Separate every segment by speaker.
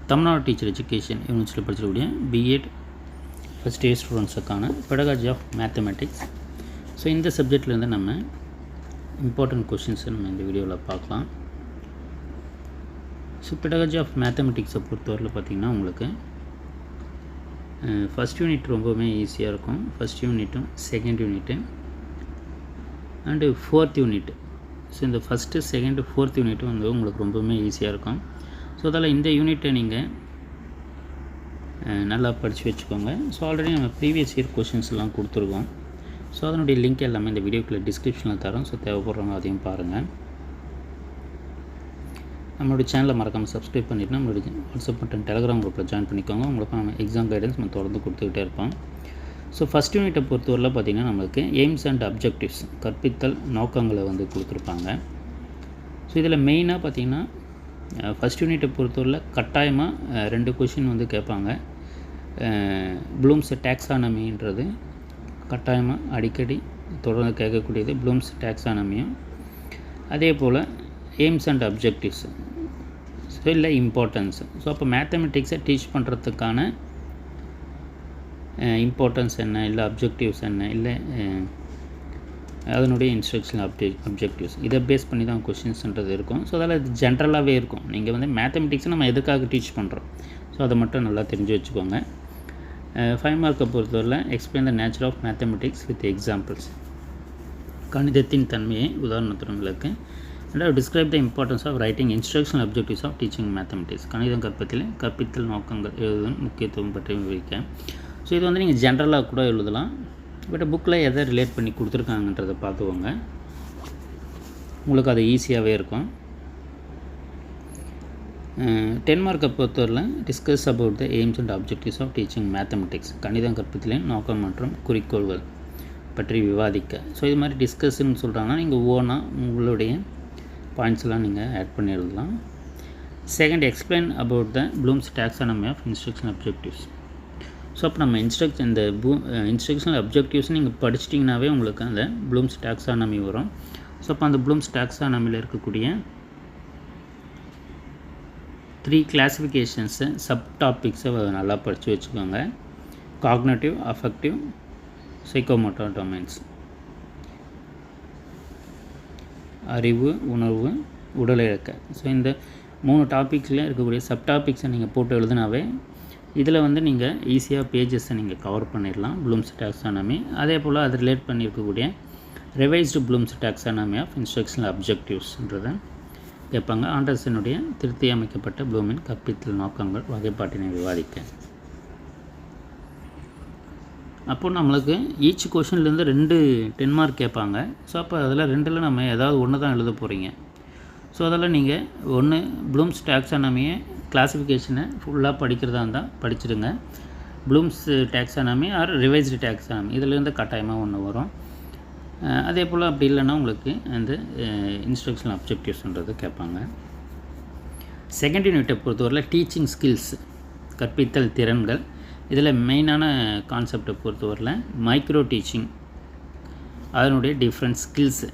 Speaker 1: Tamil Nadu teacher education யூனிவர்சிட்டியில் படிச்சிருக்கூடிய BEd first year ஸ்டூடெண்ட்ஸுக்கான pedagogy of mathematics. So இந்த சப்ஜெக்ட்லேருந்து நம்ம இம்பார்ட்டன்ட் கொஷின்ஸை நம்ம இந்த வீடியோவில் பார்க்கலாம். ஸோ பெடகாஜி ஆஃப் மேத்தமெட்டிக்ஸை பொறுத்தவரையில் பார்த்திங்கன்னா உங்களுக்கு ஃபஸ்ட் யூனிட் ரொம்பவுமே ஈஸியாக இருக்கும். ஃபஸ்ட் யூனிட்டும் second unit and fourth unit. So இந்த ஃபஸ்ட்டு செகண்டு ஃபோர்த் யூனிட்டும் வந்து உங்களுக்கு ரொம்பவுமே ஈஸியாக இருக்கும். ஸோ அதில் இந்த யூனிட்டை நீங்கள் நல்லா படித்து வச்சுக்கோங்க. ஸோ ஆல்ரெடி நம்ம ப்ரீவியஸ் இயர் கொஷின்ஸ்லாம் கொடுத்துருக்கோம். ஸோ அதனுடைய லிங்க் எல்லாமே இந்த வீடியோக்குள்ளே டிஸ்கிரிப்ஷனில் தரோம். ஸோ தேவைப்படுறவங்க அதையும் பாருங்கள். நம்மளுடைய சேனலை மறக்காமல் சப்ஸ்கிரைப் பண்ணிவிட்டு நம்மளுடைய வாட்ஸ்அப் மற்றும் டெலகிராம் குரூப்பில் ஜாயின் பண்ணிக்கோங்க. உங்களுக்கு நம்ம எக்ஸாம் கைடன்ஸ் நம்ம தொடர்ந்து கொடுத்துக்கிட்டே இருப்போம். ஸோ ஃபஸ்ட் யூனிட்டை பொறுத்தவரையில் பார்த்திங்கன்னா நம்மளுக்கு எய்ம்ஸ் அண்ட் அப்ஜெக்டிவ்ஸ் கற்பித்தல் நோக்கங்களை வந்து கொடுத்துருப்பாங்க. ஸோ இதில் மெயினாக பார்த்திங்கன்னா ஃபஸ்ட் யூனிட்டை பொறுத்தவரையில் கட்டாயமாக 2 கொஷின் வந்து கேட்பாங்க. ப்ளூம்ஸ் டாக்ஸானமின்றது கட்டாயமாக அடிக்கடி தொடர்ந்து கேட்கக்கூடியது. ப்ளூம்ஸ் டாக்ஸானமியும் அதே போல் எய்ம்ஸ் அண்ட் அப்ஜெக்டிவ்ஸ் ஸோ இல்லை இம்பார்ட்டன்ஸ். ஸோ அப்போ மேத்தமெட்டிக்ஸை டீச் பண்ணுறதுக்கான இம்பார்ட்டன்ஸ் என்ன, இல்லை அப்ஜெக்டிவ்ஸ் என்ன, இல்லை அதனுடைய இன்ஸ்ட்ரக்ஷன் அப்ஜெக்டிவ்ஸ் இதை பேஸ் பண்ணி தான் கொஷின்ஸ்ன்றது இருக்கும். ஸோ அதில் இது ஜென்ரலாகவே இருக்கும். நீங்கள் வந்து மேத்தமெட்டிக்ஸை நம்ம எதுக்காக டீச் பண்ணுறோம், ஸோ அதை மட்டும் நல்லா தெரிஞ்சு வச்சுக்கோங்க. 5 மார்க்கை பொறுத்தவரையில் explain the nature of mathematics with examples. கணிதத்தின் தன்மையை உதாரணத்துடன் விளக்கு. ரெண்டாவது describe the importance of writing instructional objectives of teaching mathematics. கணிதம் கற்பித்தல் நோக்கங்கள் எழுதும் முக்கியத்துவம் பற்றி விவரிக்க. ஸோ இது வந்து நீங்கள் ஜென்ரலாக கூட எழுதலாம். பட் புக்கில் எதை ரிலேட் பண்ணி கொடுத்துருக்காங்கன்றதை பார்த்துக்கோங்க, உங்களுக்கு அது ஈஸியாகவே இருக்கும். 10 மார்க்கை பொறுத்தவரையில் discuss about the aims and objectives of teaching mathematics. கணிதம் கற்பித்தலின் நோக்கம் மற்றும் குறிக்கோள்கள் பற்றி விவாதிக்க. ஸோ இது மாதிரி டிஸ்கஸ்ன்னு சொல்கிறாங்கன்னா நீங்கள் ஓனாக உங்களுடைய பாயிண்ட்ஸ்லாம் நீங்கள் ஆட் பண்ணி எழுதலாம். Second explain about the Bloom's taxonomy of instruction objectives. So அப்போ நம்ம இந்த இன்ஸ்ட்ரக்ஷனல் அப்ஜெக்டிவ்ஸ் நீங்கள் படிச்சிட்டிங்கனாவே உங்களுக்கு அந்த ப்ளூம்ஸ் டாக்ஸானமி வரும். ஸோ அப்போ அந்த ப்ளூம்ஸ் டாக்ஸானமியில் இருக்கக்கூடிய 3 கிளாஸிஃபிகேஷன்ஸு சப் டாபிக்ஸை நல்லா படித்து வச்சுக்கோங்க. Cognitive, affective, psychomotor domains. அறிவு, உணர்வு, உடல் இழக்க. ஸோ இந்த 3 டாபிக்ஸில் இருக்கக்கூடிய சப் டாபிக்ஸை நீங்கள் போட்டு எழுதுனாவே இதில் வந்து நீங்கள் ஈஸியாக பேஜஸை நீங்கள் கவர் பண்ணிடலாம். ப்ளூம்ஸ் டாக்ஸானமி அதே போல் அது ரிலேட் பண்ணியிருக்கக்கூடிய revised Bloom's taxonomy of instructional அப்ஜெக்டிவ்ஸ்ன்றதை கேட்பாங்க. ஆண்டர்சனுடைய திருத்தி அமைக்கப்பட்ட ப்ளூமின் கற்பித்தல் நோக்கங்கள் வகைப்பாட்டினை விவாதிக்க. அப்போது நம்மளுக்கு ஈச் கொஷின்லேருந்து 2 10 மார்க் கேட்பாங்க. ஸோ அப்போ அதில் 2ல் நம்ம ஏதாவது ஒன்று தான் எழுத போகிறீங்க. ஸோ அதில் நீங்கள் ஒன்று ப்ளூம்ஸ் டாக்ஸானமியை கிளாஸிஃபிகேஷனை ஃபுல்லாக படிக்கிறதா இருந்தால் படிச்சுடுங்க. Bloom's taxonomy or revised taxonomy இதிலேருந்து கட்டாயமாக ஒன்று வரும். அதே போல் அப்படி இல்லைன்னா உங்களுக்கு அந்த இன்ஸ்ட்ரக்ஷனல் அப்ஜெக்டிவ்ஸ்ன்றது கேட்பாங்க. செகண்ட் யூனிட்டை பொறுத்தவரையில் டீச்சிங் ஸ்கில்ஸ் கற்பித்தல் திறன்கள். இதில் மெயினான கான்செப்டை பொறுத்தவரையில் மைக்ரோ டீச்சிங் அதனுடைய டிஃப்ரெண்ட் ஸ்கில்ஸு.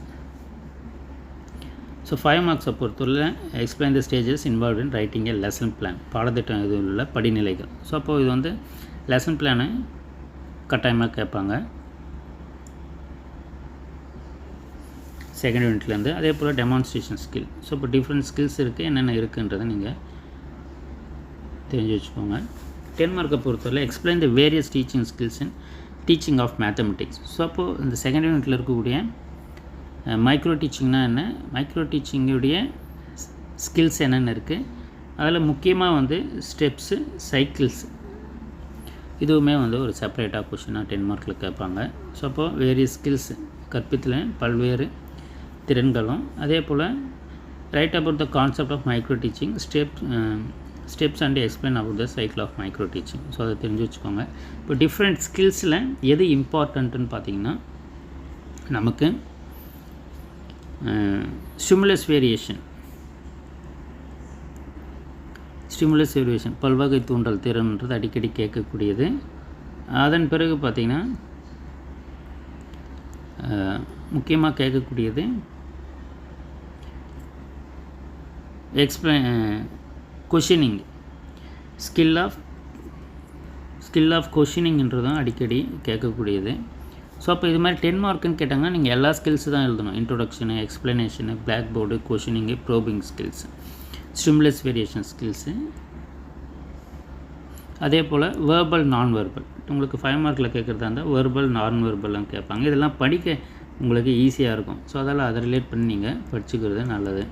Speaker 1: ஸோ 5 மார்க்ஸை பொறுத்தவரையில் explain the stages involve in writing A lesson plan. பாடத்திட்டம் இது உள்ள படிநிலைகள். ஸோ அப்போது இது வந்து லெசன் பிளானை கட்டாயமாக கேட்பாங்க செகண்ட் யூனிட்லேருந்து. அதே போல் டெமான்ஸ்ட்ரேஷன் ஸ்கில். ஸோ இப்போ டிஃப்ரெண்ட் ஸ்கில்ஸ் இருக்குது, என்னென்ன இருக்குன்றதை நீங்கள் தெரிஞ்சு வச்சுக்கோங்க. 10 மார்க்கை பொறுத்தவரை explain the various teaching skills in teaching of mathematics. So அப்போது இந்த செகண்ட் யூனிட்டில் இருக்கக்கூடிய மைக்ரோ டீச்சிங்னா என்ன, மைக்ரோ டீச்சிங்குடைய ஸ்கில்ஸ் என்னென்ன இருக்குது, அதில் முக்கியமாக வந்து ஸ்டெப்ஸு, சைக்கிள்ஸ் இதுவுமே வந்து ஒரு செப்பரேட்டாக கொஷினாக 10 மார்க்கில் கேட்பாங்க. ஸோ அப்போது வேரியஸ் ஸ்கில்ஸ் கற்பித்தல பல்வேறு திறன்களும். அதே போல் write about the concept of micro teaching, steps and explain about the cycle of micro teaching. So அதை தெரிஞ்சு வச்சுக்கோங்க. இப்போ டிஃப்ரெண்ட் ஸ்கில்ஸில் எது இம்பார்ட்டண்ட்டுன்னு பார்த்திங்கன்னா நமக்கு ஸ்டிமுலஸ் வேரியேஷன் பல்வகை தூண்டல் திறன்ன்றது அடிக்கடி கேட்கக்கூடியது. அதன் பிறகு பார்த்திங்கன்னா முக்கியமாக கேட்கக்கூடியது கொஷினிங் ஸ்கில் ஆஃப் கொஷினிங்ன்றதும் அடிக்கடி கேட்கக்கூடியது. ஸோ அப்போ இது மாதிரி 10 மார்க்குன்னு கேட்டாங்கன்னா நீங்கள் எல்லா ஸ்கில்ஸு தான் எழுதணும். Introduction, explanation, black board, questioning, probing skills, stimulus variation skills, அதே போல் வேர்பல் நான் வெர்பல். உங்களுக்கு 5 மார்க்கில் கேட்குறதா இருந்தால் வெர்பல் நான் வெர்பல்லாம் கேட்பாங்க. இதெல்லாம் படிக்க உங்களுக்கு ஈஸியாக இருக்கும். ஸோ அதெல்லாம் அதை ரிலேட் பண்ணி நீங்கள் படிச்சுக்கிறது நல்லது.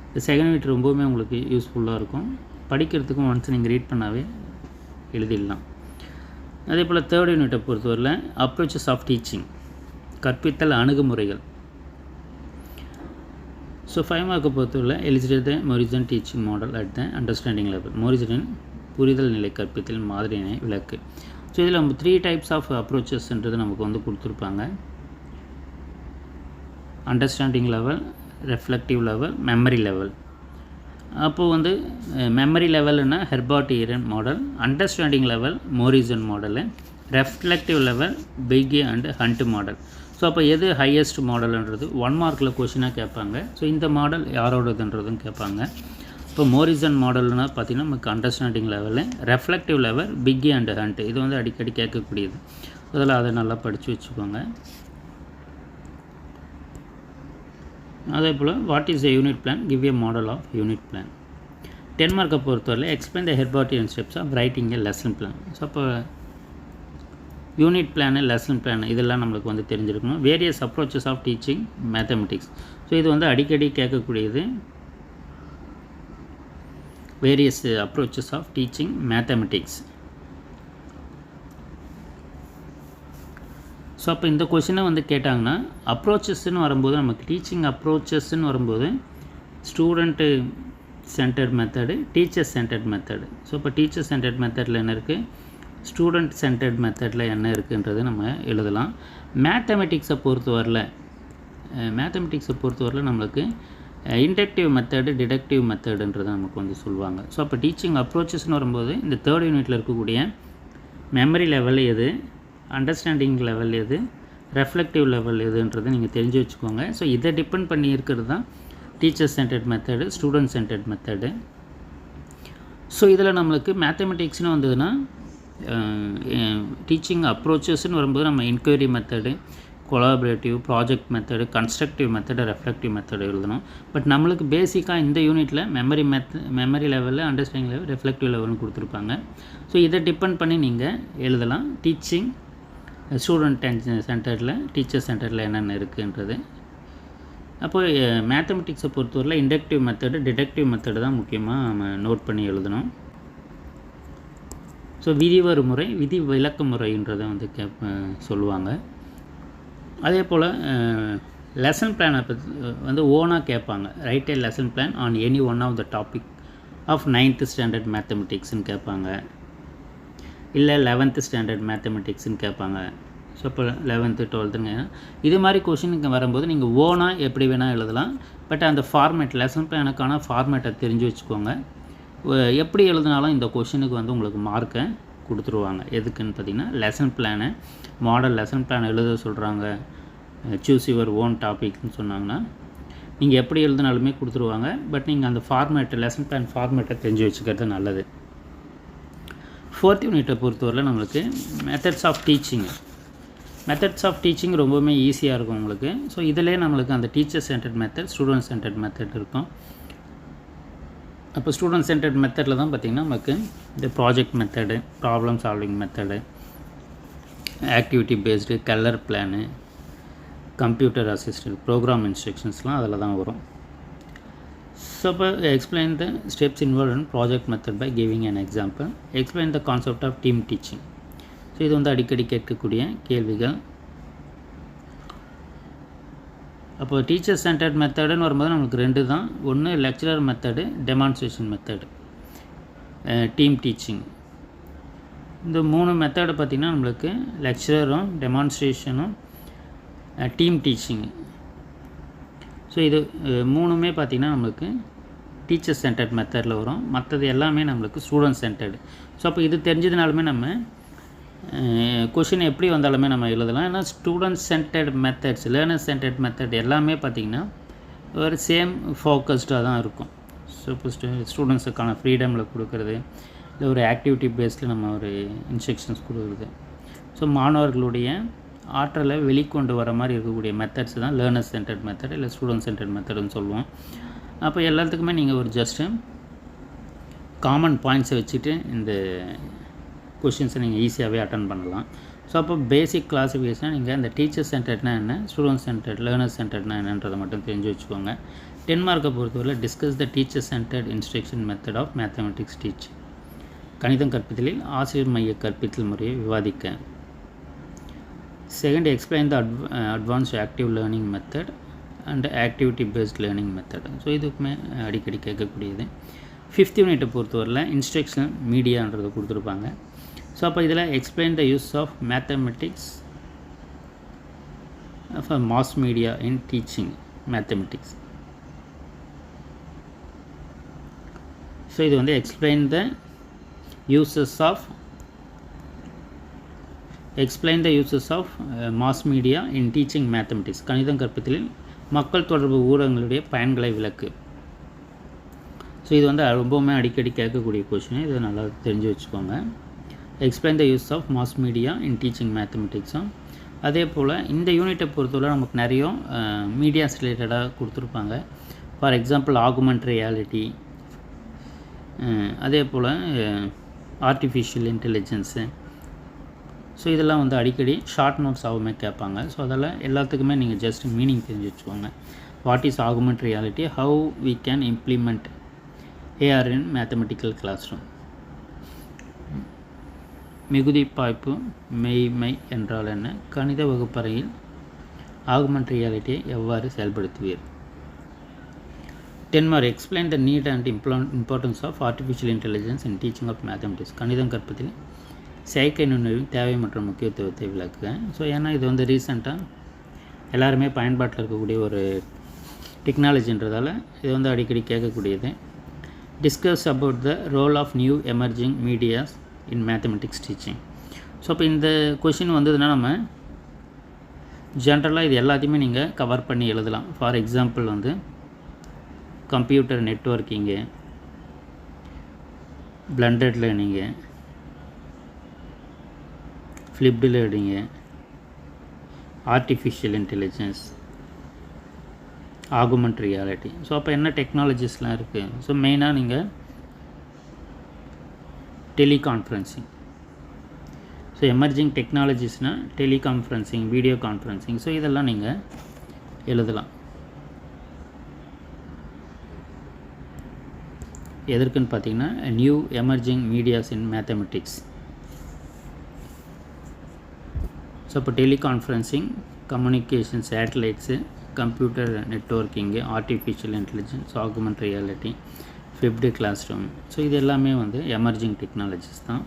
Speaker 1: இந்த செகண்ட் யூனிட் ரொம்பவுமே உங்களுக்கு யூஸ்ஃபுல்லாக இருக்கும். படிக்கிறதுக்கும் ஒன்ஸ் நீங்கள் ரீட் பண்ணாவே எழுதிடலாம். அதே போல் தேர்ட் யூனிட்டை பொறுத்தவரையில் அப்ரோச்சஸ் ஆஃப் டீச்சிங், கற்பித்தல் அணுகுமுறைகள். ஸோ 5 மார்க்கை பொறுத்தவரையில் elicit the Morrison teaching model at the understanding level. மோரிசனின் புரிதல் நிலை கற்பித்தல் மாதிரியினை விளக்கு. ஸோ இதில் நம்ம 3 டைப்ஸ் ஆஃப் அப்ரோச்சஸ்ன்றது நமக்கு வந்து கொடுத்துருப்பாங்க. Understanding level, reflective level, memory level. அப்போது வந்து மெமரி லெவல்னா Herbartian model, understanding level Morrison model, reflective level Bigge and Hunt model. So அப்போ எது ஹையஸ்ட் மாடல்ன்றது 1 மார்க்கில் கொஷினாக கேட்பாங்க. ஸோ இந்த மாடல் யாரோடதுன்றதும் கேட்பாங்க. இப்போ மோரிசன் மாடல்னா பார்த்திங்கன்னா நமக்கு understanding level, reflective level Bigge and Hunt. இது வந்து அடிக்கடி கேட்கக்கூடியது. அதில் அதை நல்லா படித்து வச்சுக்கோங்க. அதே போல் what is a unit plan, give a model of unit plan. 10 மார்க்கை பொறுத்தவரை explain the Herbartian steps of writing a lesson plan. So அப்போ யூனிட் பிளானு, லெசன் பிளான் இதெல்லாம் நம்மளுக்கு வந்து தெரிஞ்சிருக்கணும். Various approaches of teaching mathematics. So இது வந்து அடிக்கடி கேட்கக்கூடியது. Various approaches of teaching mathematics. So அப்போ இந்த கொஷினை வந்து கேட்டாங்கன்னா அப்ரோச்சஸ்ன்னு வரும்போது நமக்கு டீச்சிங் அப்ரோச்சஸ்ன்னு வரும்போது student centred method, teacher centred method. So இப்போ டீச்சர் சென்டர்ட் மெத்தடில் என்ன இருக்குது, ஸ்டூடெண்ட் சென்டர்ட் மெத்தடில் என்ன இருக்குன்றது நம்ம எழுதலாம். மேத்தமெட்டிக்ஸை பொறுத்தவரையில் நம்மளுக்கு இண்டக்டிவ் மெத்தடு, டிடக்டிவ் மெத்தடுன்றது நமக்கு வந்து சொல்லுவாங்க. ஸோ அப்போ டீச்சிங் அப்ரோச்சஸ்ன்னு வரும்போது இந்த தேர்ட் யூனிட்டில் இருக்கக்கூடிய மெமரி லெவல் எது, அண்டர்ஸ்டாண்டிங் லெவல் எது, ரெஃப்ளெக்டிவ் லெவல் எதுன்றது நீங்கள் தெரிஞ்சு வச்சுக்கோங்க. ஸோ இதை டிபெண்ட் பண்ணி இருக்கிறது தான் teacher centred method, student centred method. So இதில் நம்மளுக்கு மேத்தமெட்டிக்ஸ்னு வந்ததுன்னா டீச்சிங் அப்ரோச்சஸ்ன்னு வரும்போது நம்ம enquiry method, collaborative, project method, constructive method, reflective method எழுதணும். பட் நம்மளுக்கு பேசிக்காக இந்த யூனிட்டில் மெமரி லெவலில், அண்டர்ஸ்டாண்டிங் லெவல், ரெஃப்ளெக்டிவ் லெவல்னு கொடுத்துருப்பாங்க. ஸோ இதை டிபெண்ட் பண்ணி நீங்கள் எழுதலாம். டீச்சிங் ஸ்டூடெண்ட் சென்டரில், டீச்சர் சென்டரில் என்னென்ன இருக்குன்றது. அப்போது மேத்தமெட்டிக்ஸை பொறுத்தவரையில் இண்டக்டிவ் மெத்தடு, டிடக்டிவ் மெத்தடு தான் முக்கியமாக நம்ம நோட் பண்ணி எழுதணும். ஸோ விதிவரு முறை, விதி விளக்க முறைன்றதை வந்து சொல்லுவாங்க. அதே போல் லெசன் பிளானை பற்றி வந்து ஓனாக கேட்பாங்க. Write a lesson plan on any one of the topic of 9th standard மேத்தமெட்டிக்ஸ்னு கேட்பாங்க, இல்லை 11th ஸ்டாண்டர்ட் மேத்தமெட்டிக்ஸ்னு கேட்பாங்க. ஸோ இப்போ 11th 12th இது மாதிரி கொஷினுக்கு வரும்போது நீங்கள் ஓனாக எப்படி வேணால் எழுதலாம். பட் அந்த ஃபார்மேட், லெசன் பிளானுக்கான ஃபார்மேட்டை தெரிஞ்சு வச்சுக்கோங்க. எப்படி எழுதினாலும் இந்த கொஷினுக்கு வந்து உங்களுக்கு மார்க்கை கொடுத்துருவாங்க. எதுக்குன்னு பார்த்தீங்கன்னா லெசன் பிளானை, மாடல் லெசன் பிளான் எழுத சொல்கிறாங்க, சூஸ் யுவர் ஓன் டாபிக்னு சொன்னாங்கன்னா நீங்கள் எப்படி எழுதினாலுமே கொடுத்துருவாங்க. பட் நீங்கள் அந்த ஃபார்மேட்டை, லெசன் பிளான் ஃபார்மேட்டை தெரிஞ்சு வச்சுக்கிறது நல்லது. 4th யூனிட்டை பொறுத்தவரையில் நம்மளுக்கு மெத்தட்ஸ் ஆஃப் டீச்சிங் ரொம்பவுமே ஈஸியாக இருக்கும் உங்களுக்கு. ஸோ இதிலே நம்மளுக்கு அந்த teacher centred method, student centred method இருக்கும். அப்போ ஸ்டூடெண்ட் சென்டர்ட் மெத்தடில் தான் பார்த்திங்கன்னா நமக்கு இந்த project method, problem solving method, activity based, colour plan, computer assistant, program இன்ஸ்ட்ரக்ஷன்ஸ்லாம் அதில் தான் வரும். ஸோ இப்போ explain the steps involve in project method by giving an example. Explain the concept of team teaching. So இது வந்து அடிக்கடி கேட்கக்கூடிய கேள்விகள். அப்போ டீச்சர் சென்டர்ட் மெத்தடுன்னு வரும்போது நம்மளுக்கு 2 தான். ஒன்று lecturer method, demonstration method, team teaching. இந்த 3 மெத்தடு பார்த்திங்கன்னா நம்மளுக்கு லெக்சரரும், டெமான்ஸ்ட்ரேஷனும், டீம் டீச்சிங்கு. ஸோ இது 3மே பார்த்திங்கன்னா நம்மளுக்கு டீச்சர் சென்டர்ட் மெத்தடில் வரும். மற்றது எல்லாமே நம்மளுக்கு ஸ்டூடெண்ட் சென்டர்டு. ஸோ அப்போ இது தெரிஞ்சதுனாலுமே நம்ம கொஷின் எப்படி வந்தாலுமே நம்ம எழுதலாம். ஏன்னா student centred methods, learner centred method எல்லாமே பார்த்திங்கன்னா ஒரு சேம் ஃபோக்கஸ்டாக தான் இருக்கும். ஸோ ஸோ இப்போ ஸ்டூடெண்ட்ஸுக்கான ஃப்ரீடமில் கொடுக்குறது, இல்லை ஒரு ஆக்டிவிட்டி பேஸில் நம்ம ஒரு இன்ஸ்ட்ரக்ஷன்ஸ் கொடுக்குறது. ஸோ மாணவர்களுடைய ஆற்றலை வெளிக்கொண்டு வர மாதிரி இருக்கக்கூடிய மெத்தட்ஸ் தான் லேர்னர் சென்டர்ட் மெத்தட் இல்லை ஸ்டூடெண்ட் சென்டர்ட் மெத்தட்னு சொல்லுவோம். அப்போ எல்லாத்துக்குமே நீங்கள் ஒரு ஜஸ்ட்டு காமன் பாயிண்ட்ஸை வச்சுட்டு இந்த கொஷின்ஸை நீங்கள் ஈஸியாகவே அட்டன் பண்ணலாம். ஸோ அப்போ பேசிக் கிளாஸிஃபிகேஷனாக நீங்கள் இந்த டீச்சர் சென்டர்ட்னா என்ன, ஸ்டூடெண்ட் சென்டர்ட், லேர்னர் சென்டர்ட்னா என்னன்றதை மட்டும் தெரிஞ்சு வச்சுக்கோங்க. 10 மார்க்கை பொறுத்தவரை discuss the teacher centred instruction method of mathematics teach. கணிதம் கற்பித்தலில் ஆசிரியர் மைய கற்பித்தல் முறையை விவாதிக்க. Second, explain the advanced active learning method and activity based learning method. So இதுக்குமே அடிக்கடி கேட்கக்கூடியது. 5th யூனிட்டை பொறுத்தவரையில் இன்ஸ்ட்ரக்ஷன் மீடியான்றது கொடுத்துருப்பாங்க. ஸோ அப்போ இதில் explain the use of mathematics for mass media in teaching mathematics. So இது வந்து explain the uses of mass media in teaching mathematics. கணிதம் கற்பித்தலில் மக்கள் தொடர்பு ஊடகங்களுடைய பயன்களை விளக்கு. ஸோ இது வந்து ரொம்பவுமே அடிக்கடி கேட்கக்கூடிய கொஷின், இதை நல்லா தெரிஞ்சு வச்சுக்கோங்க. Explain the use of mass media in teaching மேத்தமெட்டிக்ஸும். அதே போல் இந்த யூனிட்டை பொறுத்தவரை நமக்கு நிறைய மீடியாஸ் ரிலேட்டடாக கொடுத்துருப்பாங்க. ஃபார் எக்ஸாம்பிள் ஆகுமெண்ட் ரியாலிட்டி, அதே போல் ஆர்டிஃபிஷியல் இன்டெலிஜென்ஸு. ஸோ இதெல்லாம் வந்து அடிக்கடி ஷார்ட் நோட்ஸ் ஆகுமே கேட்பாங்க. ஸோ அதெல்லாம் எல்லாத்துக்குமே நீங்கள் ஜஸ்ட் மீனிங் தெரிஞ்சு வச்சுக்கோங்க. What is augmented reality, how we can implement AR in mathematical classroom. மிகுதி பாய்ப்பு மெய்மை என்றால் என்ன, கணித வகுப்பறையில் ஆகுமெண்ட் ரியாலிட்டியை எவ்வாறு செயல்படுத்துவீர். 10 mark, explain the need and importance of artificial intelligence in teaching of mathematics. கணிதம் கற்பதில் செயற்கை நுண்ணறிவின் தேவை மற்றும் முக்கியத்துவத்தை விளக்குக. ஸோ ஏன்னா இது வந்து ரீசெண்டாக எல்லாருமே பயன்பாட்டில் இருக்கக்கூடிய ஒரு டெக்னாலஜின்றதால இது வந்து அடிக்கடி கேட்கக்கூடியது. Discuss about the role of new emerging medias in mathematics teaching. So இப்போ இந்த கொஷின் வந்ததுன்னா நம்ம ஜென்ரலாக இது எல்லாத்தையுமே நீங்கள் கவர் பண்ணி எழுதலாம். ஃபார் எக்ஸாம்பிள் வந்து computer networking, blended learning, flipped learning, artificial intelligence, augment reality. So அப்போ என்ன டெக்னாலஜிஸ்லாம் இருக்குது. ஸோ மெயினாக நீங்கள் டெலிகான்ஃபரன்சிங், ஸோ எமர்ஜிங் டெக்னாலஜிஸ்னால் டெலிகான்ஃபரன்சிங், வீடியோ கான்ஃபரன்சிங். ஸோ இதெல்லாம் நீங்கள் எழுதலாம். எதற்குன்னு பார்த்தீங்கன்னா new emerging medias in mathematics. So இப்போ teleconferencing, communication satellites, computer networking, artificial intelligence, augment reality, flipped classroom. So இது எல்லாமே வந்து எமர்ஜிங் டெக்னாலஜிஸ் தான்.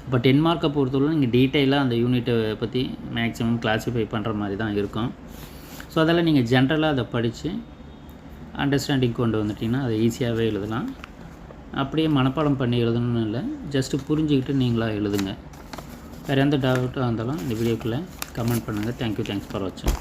Speaker 1: இப்போ 10 மார்க்கை பொறுத்தவரை நீங்கள் டீட்டெயிலாக அந்த யூனிட்டை பற்றி மேக்ஸிமம் கிளாஸிஃபை பண்ணுற மாதிரி தான் இருக்கும். ஸோ அதெல்லாம் நீங்கள் ஜென்ரலாக அதை படித்து அண்டர்ஸ்டாண்டிங் கொண்டு வந்துட்டிங்கன்னா அதை ஈஸியாகவே எழுதலாம். அப்படியே மனப்பாடம் பண்ணி எழுதணும்னு இல்லை, ஜஸ்ட்டு புரிஞ்சுக்கிட்டு நீங்களாக எழுதுங்க. வேறு எந்த டவுட்டாக இருந்தாலும் இந்த வீடியோக்குள்ளே கமெண்ட் பண்ணுங்கள். தேங்க்யூ, தேங்க்ஸ் ஃபார் வாட்சிங்.